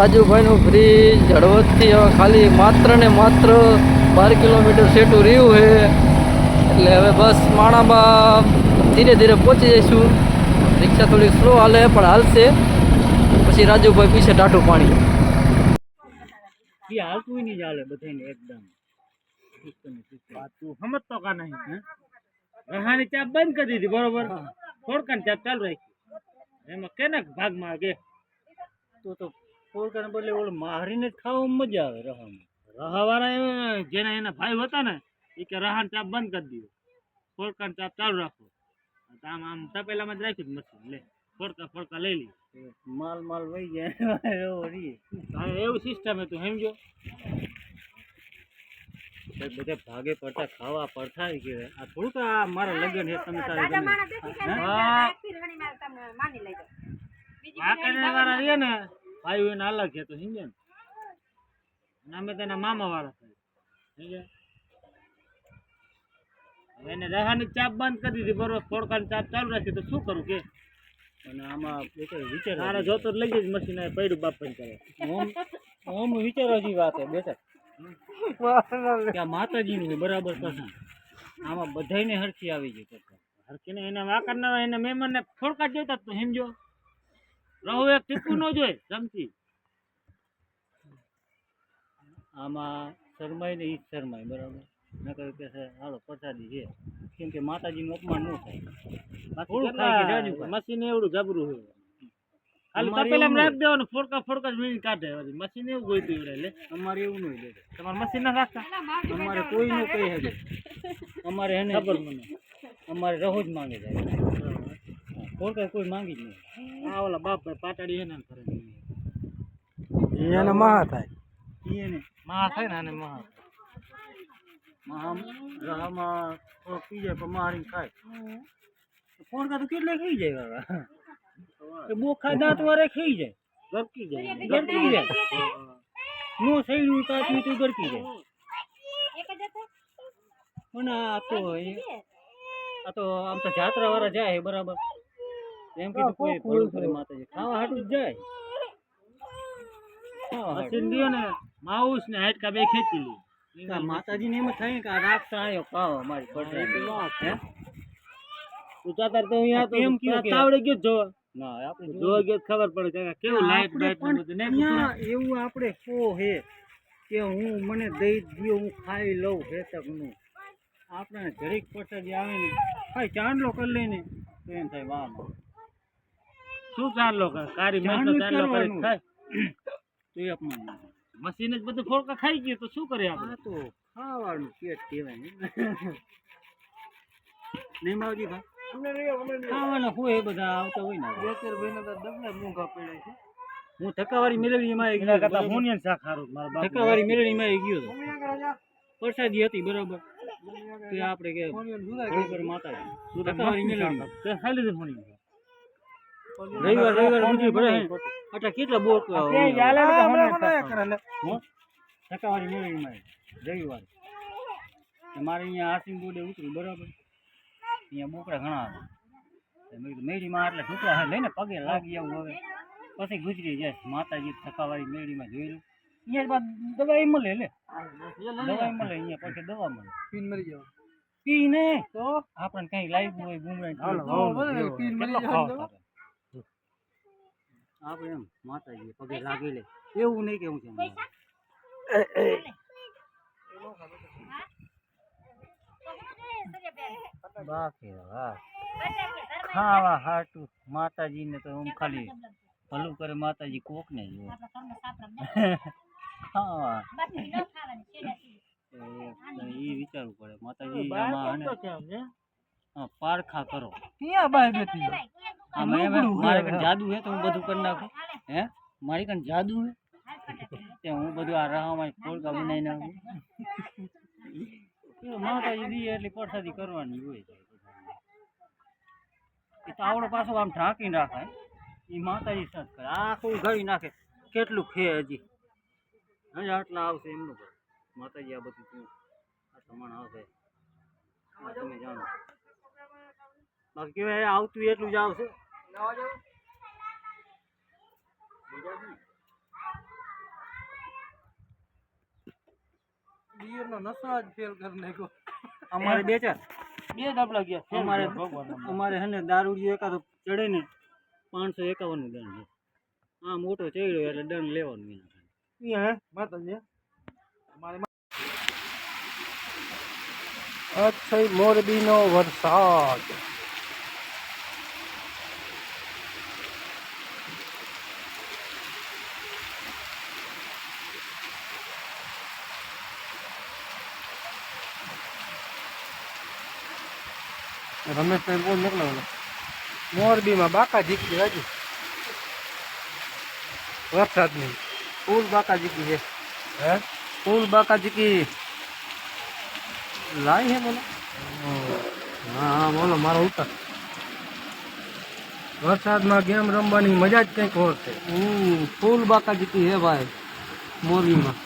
રાજુભાઈનું bridge હળવદથી હવે ખાલી માત્ર ને માત્ર 12 કિલોમીટર સેટું રહ્યું છે. એટલે હવે બસ માણામાં ધીરે ધીરે પહોંચી જઈશું. રિક્ષા થોડી સ્લો હાલે પણ હાલશે. પછી રાજુભાઈ પીછે ટાટું પાણી હાલતું નહીં ચાલે બધાને એકદમ. તું સમજતો કા નહીં? રહાની ચાપ બંધ કરી દીધી બરોબર, ફોડકાની ચાપ ચાલુ રાખી. એમાં કેના ભાગમાં કે તો ફોડકાને બદલે ઓલું મારીને જ ખાવામાં મજા આવે. રહાવાળા જેના એના ભાઈ હતા ને એ કે રહાની ચાપ બંધ કરી દીધું, ફોડકાની ચાપ ચાલુ રાખો. આમ આમ તપેલામાં જ રાખ્યું મશીન. લે ફોડકા લઈ લી, માલ વહી જાય. એવું સિસ્ટમ હતું સમજો. બધા ભાગે પડતા ખાવા પડતા કે આ થોડુંક આ મારા લગ્ન છે તમે તારે વાળા છે ને ભાઈ એને અલગ છે તો સમજે ને. અમે તેના મામા વાળા થાય સમજે. એને રહાની ચાપ બંધ કરી દીધી બરોબર, ફોડકાની ચાપ ચાલુ રાખી તો શું કરું કે. અને આમાં વિચાર મારે જોતો લઈ જઈશ મશીન પડ્યું બાપ પણ કરે. ઓમ વિચારો જેવી વાત છે બેટા. માતાજીનું બરાબર પસંદ આમાં બધાને હરખી આવી ગઈ. હરખીને એને વાકરનારા એને મહેમાનને ફોડકા જોઈતા તો સમજો. રહો એક ટીપું ન જોઈ રમતી. આમાં શરમાય ને ઈ જ શરમાય બરાબર. મેં કહ્યું કે હાલો પ્રસાદી છે કેમ કે માતાજીનું અપમાન ન થાય. મશીન એવડું જબરું હોય ખાલી તપેલામાં રાખ દેવાનું, ફોડકા જ વીણી કાઢે. મશીન એવું ગોઈતું એવડે. લે અમારે એવું નહીં લે. તમારે મશીન ના રાખતા? અમારે કોઈ નું કહી શકે. અમારે એને ખબર મને અમારે રહો જ માંગે જાય. ફોડકા કોઈ માંગી જ નહીં. આ ઓલા બાપ પાટાડી એને કરે એને મહા થાય. એને મહા થાય ને આને મહા રાહમાં પી જાય પણ મારીને ખાય. ફોડકા તો કેટલા ખાઈ જાય બાબા. બોખા દાંત વારે ખાઈ જાય, ગરકી જાય નો સૈડું કાચું તો ગરકી જાય. પણ આ તો આમ તો જાત્રા વાળા જાય બરાબર. એમ કીધું કોઈ ભોળું કરે માતાજી ખાવા હાટું જ જાય. ને માઉસ ને હાડકા બે ખેંચી લી. માતાજી ને એમ થાય કે આ રાખતા આવ્યો ખાવા મારી પડે. તું ચાતર તો અહીંયા તો એમ તાવડે ગયો જોવા. ના આપણે જોવા ગયો ખબર પડે કે કેવું લાઈટ બધું એવું આપણે કો હે કે હું મને દઈ દો હું ખાઈ લઉં હેતકનું. આપણે જરીક પ્રસાદી આવે ને ખાઈ ચાંદલો કરી લઈને તો એમ થાય વાહ શું ચાંદલો કરે કારી ચાંદલો કરી ખાય તો એ અપમાન. મશીન જ બધું ફોડકા ખાઈ ગયું તો શું કરે આપણે? તો ખાવાનું પેટ કહેવાય નહીં માવજી ભાઈ. ખાવાના હોય બધા આવતા હોય ને. હું ટકાવારી મેળવીમાં ટકાવારી મેળવીમાં ગયો હતો. પ્રસાદી હતી બરાબર. તો આપણે કે માતાજી ટકાવારી મેળવી ખાઈ લીધું. રવિવાર ગુજરી ભરે અચ્છા કેટલા બોર ટકાવારી મેળવીમાં રવિવાર મારે અહીંયા આસિંગ બોર્ડે ઉતર્યું બરાબર. અહીંયા બોકડા ઘણા હતા. મેળીમાં એટલે ઢોકળા લઈને પગે લાગી આવું. હવે પછી ગુજરી જાય માતાજી થકાવાળી મેળીમાં જોઈ લો. અહીંયા દવાઈ મળે. લે દવાઈ મળે અહીંયા પછી દવા મળે. પીન મરી જાવ પી ને તો આપણને કઈ લાગ્યું હોય ગુમરાઈ આપણે એમ માતાજી પગે લાગી લે એવું નહીં કેવું છે. બાકી ખાવા હાટું માતાજી ને તો હું ખાલી ભલું કરે માતાજી કોક ને જો ખાવા એ વિચારવું પડે. માતાજી પારખા કરો. મારે કઈ જાદુ હે તો હું બધું કરી નાખું. હે મારી કઈ જાદુ હે તે હું બધું આ રાહમાં ફોડકા બનાવી નાખું. માતાજી દી એટલી પ્રસાદી કરવાની હોય. એ તો આવડો પાછો આમ ઢાંકીને રાખે. એ માતાજી સત કરે આખું ઘડી નાખે. કેટલું ખે હજી હજી આટલા આવશે એમનું માતાજી આ બધું આ સમાન આવશે તમે જાણો. બાકી કેવાય આવતું એટલું જ આવશે. બીયરનો નશો જ ફેલ કરી નાખ્યો. અમારે બે ચાર બે ડાબલા ગયા. અમારે હે ને દારૂડિયો એકાદો ચડે ને 551 નું દંડ છે. આ મોટો ચડ્યો એટલે દંડ લેવાનું એના. હે માતાજી અક્ષય મોરબીનો વરસાદ. રમેશભાઈ બોલ નીકળો. મોરબીમાં બાકા જીકી હજી વરસાદની ફૂલ બાકા જીકી છે. હે ફૂલ બાકા જીકી લાઈ હે બોલો. હા હા બોલો મારો ઉત્તર. વરસાદમાં ગેમ રમવાની મજા જ કંઈક ઓર છે. ફૂલ બાકા જીકી હે ભાઈ મોરબીમાં.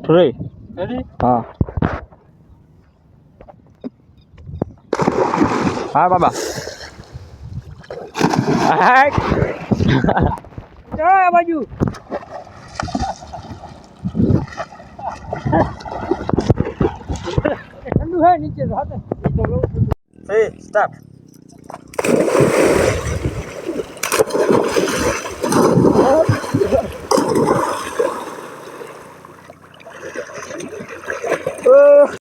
3 રેડી હા હા બાબા હાય આ બાજુ ઠંડુ હે નીચે હાથે સ્ટાર્ટ